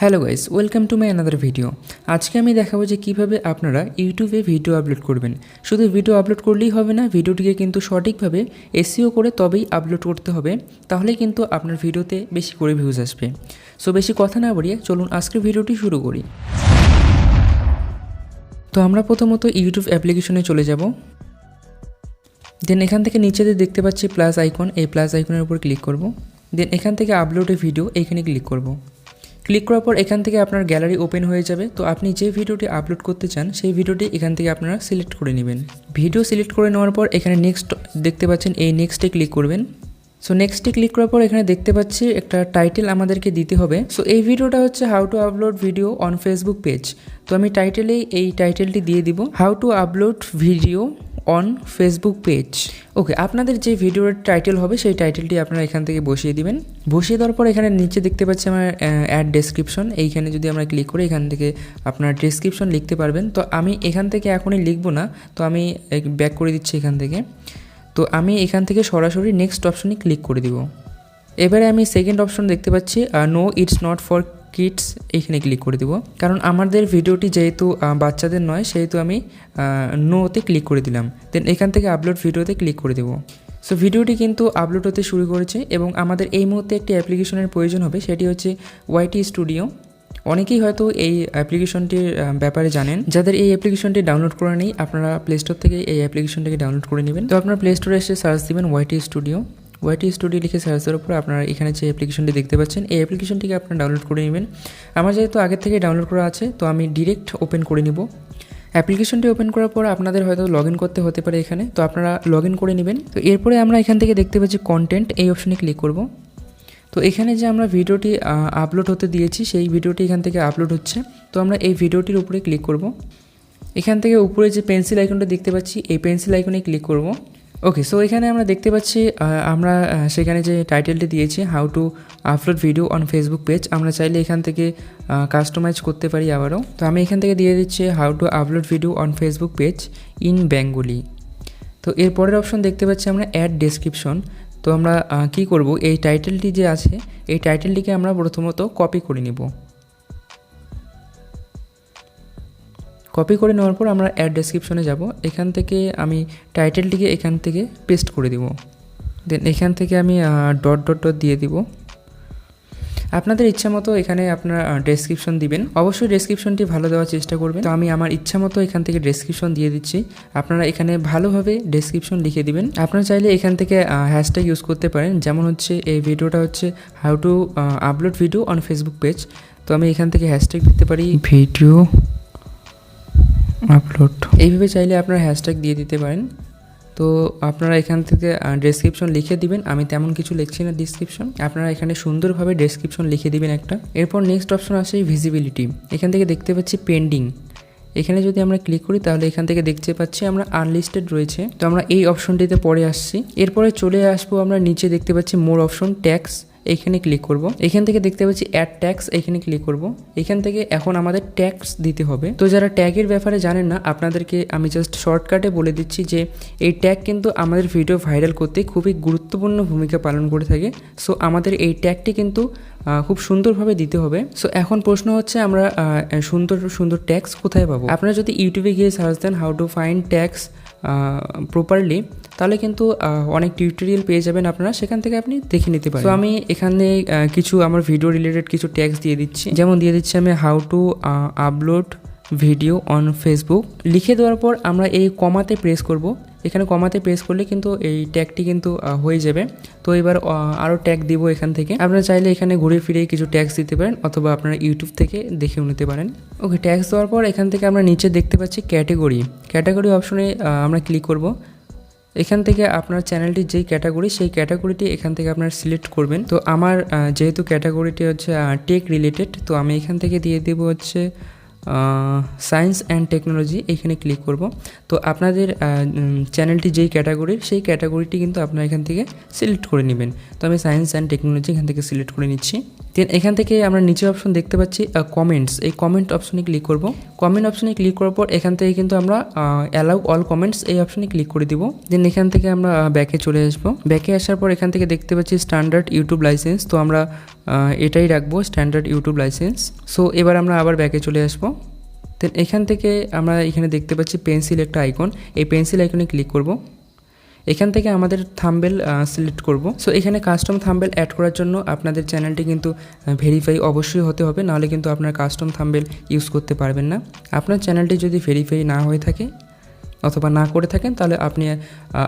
Hello guys, welcome to my another video. আজকে আমি দেখাবো যে কীভাবে আপনারা ইউটিউবে ভিডিও আপলোড করবেন। শুধু ভিডিও আপলোড করলেই হবে না, ভিডিওটিকে কিন্তু সঠিকভাবে এসইও করে তবেই আপলোড করতে হবে, তাহলে কিন্তু আপনার ভিডিওতে বেশি করে ভিউজ আসবে। সো বেশি কথা না বাড়িয়ে চলুন আজকের ভিডিওটি শুরু করি। তো আমরা প্রথমত ইউটিউব অ্যাপ্লিকেশনে চলে যাব। দেন এখান থেকে নিচেতে দেখতে পাচ্ছি প্লাস আইকন, এই প্লাস আইকনের উপর ক্লিক করব। দেন এখান থেকে আপলোড এ ভিডিও এইখানে ক্লিক করব। ক্লিক করার পর এখান থেকে আপনার গ্যালারি ওপেন হয়ে যাবে। তো আপনি যে ভিডিওটি আপলোড করতে চান সেই ভিডিওটি এখান থেকে আপনারা সিলেক্ট করে নেবেন। ভিডিও সিলেক্ট করে নেওয়ার পর এখানে নেক্সট দেখতে পাচ্ছেন, এই নেক্সটে ক্লিক করবেন। সো নেক্সটে ক্লিক করার পর এখানে দেখতে পাচ্ছি একটা টাইটেল আমাদেরকে দিতে হবে। সো এই ভিডিওটা হচ্ছে how to upload video on Facebook page. তো আমি টাইটেলেই এই টাইটেলটি দিয়ে দিব, how to upload video on Facebook page. Okay, আপনাদের যে ভিডিওর টাইটেল হবে সেই টাইটেলটি আপনারা এখান থেকে বসিয়ে দিবেন। বসিয়ে দেওয়ার পর এখানে নিচে দেখতে পাচ্ছি আমার অ্যাড ডেসক্রিপশন, এইখানে যদি আমরা ক্লিক করি এখান থেকে আপনার ডেসক্রিপশন লিখতে পারবেন। তো আমি এখান থেকে এখনই লিখবো না, তো আমি ব্যাক করে দিচ্ছি এখান থেকে। তো আমি এখান থেকে সরাসরি নেক্সট অপশনে ক্লিক করে দিব। এবারে আমি সেকেন্ড অপশন দেখতে পাচ্ছি no it's not for kids, এইখানে ক্লিক করে দিব। কারণ আমাদের ভিডিওটি যেহেতু বাচ্চাদের নয় সেহেতু আমি নোতে ক্লিক করে দিলাম। দেন এখান থেকে আপলোড ভিডিওতে ক্লিক করে দেবো। সো ভিডিওটি কিন্তু আপলোড হতে শুরু করেছে এবং আমাদের এই মুহূর্তে একটি অ্যাপ্লিকেশনের প্রয়োজন হবে, সেটি হচ্ছে ওয়াইটি স্টুডিও। অনেকেই হয়তো এই অ্যাপ্লিকেশনটির ব্যাপারে জানেন। যাদের এই অ্যাপ্লিকেশনটি ডাউনলোড করা নেই, আপনারা প্লে স্টোর থেকে এই অ্যাপ্লিকেশনটিকে ডাউনলোড করে নেবেন। তো আপনারা প্লে স্টোরে এসে সার্চ দিবেন ওয়াইটি স্টুডিও। ওয়াইটি স্টুডিও লিখে সার্চের উপর আপনারা এখানে যে অ্যাপ্লিকেশনটি দেখতে পাচ্ছেন এই অ্যাপ্লিকেশনটিকে আপনারা ডাউনলোড করে নেবেন। আমার যেহেতু আগে থেকে ডাউনলোড করা আছে, তো আমি ডিরেক্ট ওপেন করে নিব। অ্যাপ্লিকেশনটি ওপেন করার পর আপনাদের হয়তো লগ ইন করতে হতে পারে এখানে, তো আপনারা লগ ইন করে নেবেন। তো এরপরে আমরা এখান থেকে দেখতে পাচ্ছি কন্টেন্ট, এই অপশনে ক্লিক করব। তো এখানে যে আমরা ভিডিওটি আপলোড হতে দিয়েছি সেই ভিডিওটি এখান থেকে আপলোড হচ্ছে। তো আমরা এই ভিডিওটির উপরে ক্লিক করব। এখান থেকে উপরে যে পেন্সিল আইকনটা দেখতে পাচ্ছি এই পেন্সিল আইকনে ক্লিক করব। ওকে, সো এখানে আমরা দেখতে পাচ্ছি আমরা সেখানে যে টাইটেলটি দিয়েছি how to upload video on Facebook page, আমরা চাইলে এখান থেকে কাস্টমাইজ করতে পারি আবারও। তো আমি এখান থেকে দিয়ে দিচ্ছি how to upload video on Facebook page in Bengali. তো এর পরের অপশন দেখতে পাচ্ছি আমরা অ্যাড ডেসক্রিপশন। তো আমরা কি করব, এই টাইটেলটি যে আছে এই টাইটেলটিকে আমরা প্রথমত কপি করে নিব। কপি করে নেওয়ার পর আমরা অ্যাড ডেসক্রিপশনে যাব। এখান থেকে আমি টাইটেলটিকে এখান থেকে পেস্ট করে দিব। দেন এখান থেকে আমি ডট ডট ডট দিয়ে দিব। আপনাদের ইচ্ছা মতো এখানে আপনারা ডেসক্রিপশন দিবেন, অবশ্যই ডেসক্রিপশনটি ভালো দেওয়ার চেষ্টা করবেন। তো আমি আমার ইচ্ছা মতো এখান থেকে ডেসক্রিপশন দিয়ে দিচ্ছি, আপনারা এখানে ভালোভাবে ডেসক্রিপশন লিখে দিবেন। আপনারা চাইলে এখান থেকে হ্যাশট্যাগ ইউজ করতে পারেন, যেমন হচ্ছে এই ভিডিওটা হচ্ছে how to upload video on Facebook page. তো আমি এখান থেকে হ্যাশট্যাগ দিতে পারি ভিডিও আপলোড, এইভাবে চাইলে আপনারা হ্যাশট্যাগ দিয়ে দিতে পারেন। তো আপনারা এখান থেকে ডেসক্রিপশন লিখে দিবেন, আমি তেমন কিছু লিখছি না ডেসক্রিপশন, আপনারা এখানে সুন্দরভাবে ডেসক্রিপশন লিখে দিবেন একটা। এরপর নেক্সট অপশন আসে ভিজিবিলিটি, এখান থেকে দেখতে পাচ্ছি পেন্ডিং। এখানে যদি আমরা ক্লিক করি তাহলে এখান থেকে দেখতে পাচ্ছি আমরা আনলিস্টেড রয়েছে। তো আমরা এই অপশনটিতে পরে আসছি। এরপরে চলে আসবো আমরা নিচে দেখতে পাচ্ছি মোর অপশন ট্যাক্স, এইখানে ক্লিক করব। এখান থেকে দেখতে পাচ্ছি অ্যাড ট্যাক্স, এইখানে ক্লিক করব। এখান থেকে এখন আমাদের ট্যাক্স দিতে হবে। তো যারা ট্যাগের ব্যাপারে জানেন না, আপনাদেরকে আমি জাস্ট শর্টকাটে বলে দিচ্ছি যে এই ট্যাগ কিন্তু আমাদের ভিডিও ভাইরাল করতে খুবই গুরুত্বপূর্ণ ভূমিকা পালন করে থাকে। সো আমাদের এই ট্যাগটি কিন্তু খুব সুন্দরভাবে দিতে হবে। সো এখন প্রশ্ন হচ্ছে আমরা সুন্দর সুন্দর ট্যাক্স কোথায় পাবো। আপনারা যদি ইউটিউবে গিয়ে সার্চ দেন how to find tax properly, তাহলে কিন্তু অনেক টিউটোরিয়াল পেয়ে যাবেন আপনারা, সেখান থেকে আপনি দেখে নিতে পারেন। তো আমি এখানে কিছু আমার ভিডিও রিলেটেড কিছু ট্যাক্স দিয়ে দিচ্ছি, যেমন দিয়ে দিচ্ছি আমি how to upload video on Facebook. লিখে দেওয়ার পর আমরা এই কমাতে প্রেস করব। এখানে কমাতে প্রেস করলে কিন্তু এই ট্যাগটি কিন্তু হয়ে যাবে। তো এবার আরও ট্যাগ দিব এখান থেকে, আপনারা চাইলে এখানে ঘুরে ফিরে কিছু ট্যাক্স দিতে পারেন অথবা আপনারা ইউটিউব থেকে দেখেও নিতে পারেন। ওকে, ট্যাক্স দেওয়ার পর এখান থেকে আমরা নিচে দেখতে পাচ্ছি ক্যাটাগরি অপশনে আমরা ক্লিক করব। এখান থেকে আপনার চ্যানেলটির যেই ক্যাটাগরি সেই ক্যাটাগরিটি এখান থেকে আপনারা সিলেক্ট করবেন। তো আমার যেহেতু ক্যাটাগরিটি হচ্ছে টেক রিলেটেড, তো আমি এখান থেকে দিয়ে দেবো হচ্ছে সায়েন্স অ্যান্ড টেকনোলজি, এইখানে ক্লিক করব। তো আপনাদের চ্যানেলটি যেই ক্যাটাগরির সেই ক্যাটাগরিটি কিন্তু আপনারা এখান থেকে সিলেক্ট করে নেবেন। তো আমি সায়েন্স অ্যান্ড টেকনোলজি এখান থেকে সিলেক্ট করে নিচ্ছি। দেন এখান থেকে আমরা নিচের অপশন দেখতে পাচ্ছি কমেন্টস, এই কমেন্ট অপশনে ক্লিক করব। কমেন্ট অপশনে ক্লিক করার পর এখান থেকে কিন্তু আমরা অ্যালাউ অল কমেন্টস এই অপশনে ক্লিক করে দিব। দেন এখান থেকে আমরা ব্যাকে চলে আসবো। ব্যাকে আসার পর এখান থেকে দেখতে পাচ্ছি স্ট্যান্ডার্ড ইউটিউব লাইসেন্স, তো আমরা এটাই রাখবো, স্ট্যান্ডার্ড ইউটিউব লাইসেন্স। সো এবার আমরা আবার ব্যাকে চলে আসবো। দেন এখান থেকে আমরা এখানে দেখতে পাচ্ছি পেন্সিল একটা আইকন, এই পেন্সিল আইকনে ক্লিক করব। এখান থেকে আমাদের থাম্বনেল সিলেক্ট করব। সো এখানে কাস্টম থাম্বনেল অ্যাড করার জন্য আপনাদের চ্যানেলটি কিন্তু ভেরিফাই অবশ্যই হতে হবে, নাহলে কিন্তু আপনার কাস্টম থাম্বনেল ইউজ করতে পারবেন না। আপনার চ্যানেলটি যদি ভেরিফাই না হয়ে থাকে অথবা না করে থাকেন তাহলে আপনি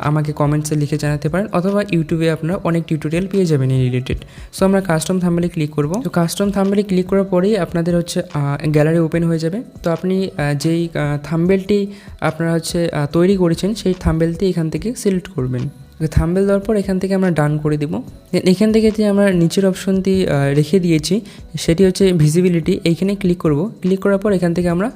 আমাকে কমেন্টসে লিখে জানাতে পারেন, অথবা ইউটিউবে আপনারা অনেক টিউটোরিয়াল পেয়ে যাবেন এই রিলেটেড। সো আমরা কাস্টম থাম্বনেলে ক্লিক করব। তো কাস্টম থাম্বনেলে ক্লিক করার পরেই আপনাদের হচ্ছে গ্যালারি ওপেন হয়ে যাবে। তো আপনি যেই থাম্বনেলটি আপনারা হচ্ছে তৈরি করেছেন সেই থাম্বনেলটি এখান থেকে সিলেক্ট করবেন। থাম্বনেল দেওয়ার পর এখান থেকে আমরা ডান করে দিব। এখান থেকে যে আমরা নিচের অপশনটি রেখে দিয়েছি সেটি হচ্ছে ভিজিবিলিটি, এইখানে ক্লিক করব। ক্লিক করার পর এখান থেকে আমরা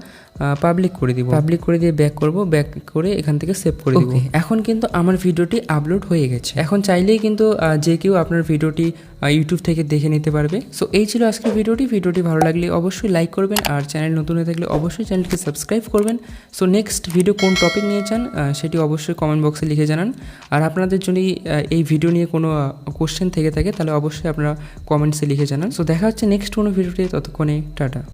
পাবলিক করে দিব। পাবলিক করে দিয়ে ব্যাক করব, ব্যাক করে এখান থেকে সেভ করে দিব। এখন কিন্তু আমার ভিডিওটি আপলোড হয়ে গেছে। এখন চাইলেই কিন্তু যে কেউ আপনার ভিডিওটি ইউটিউব থেকে দেখে নিতে পারবে। সো এই ছিল আজকের ভিডিওটি ভালো লাগলে অবশ্যই লাইক করবেন, আর চ্যানেল নতুন হয়ে থাকলে অবশ্যই চ্যানেলকে সাবস্ক্রাইব করবেন। সো নেক্সট ভিডিও কোন টপিক নিয়ে চান সেটি অবশ্যই কমেন্ট বক্সে লিখে জানান। আর আপনাদের যদি এই ভিডিও নিয়ে কোনো কোশ্চেন থেকে থাকে তাহলে অবশ্যই আপনারা কমেন্টসে লিখে জানান। সো দেখা হচ্ছে নেক্সট কোনো ভিডিওতে, ততক্ষণে টাটা।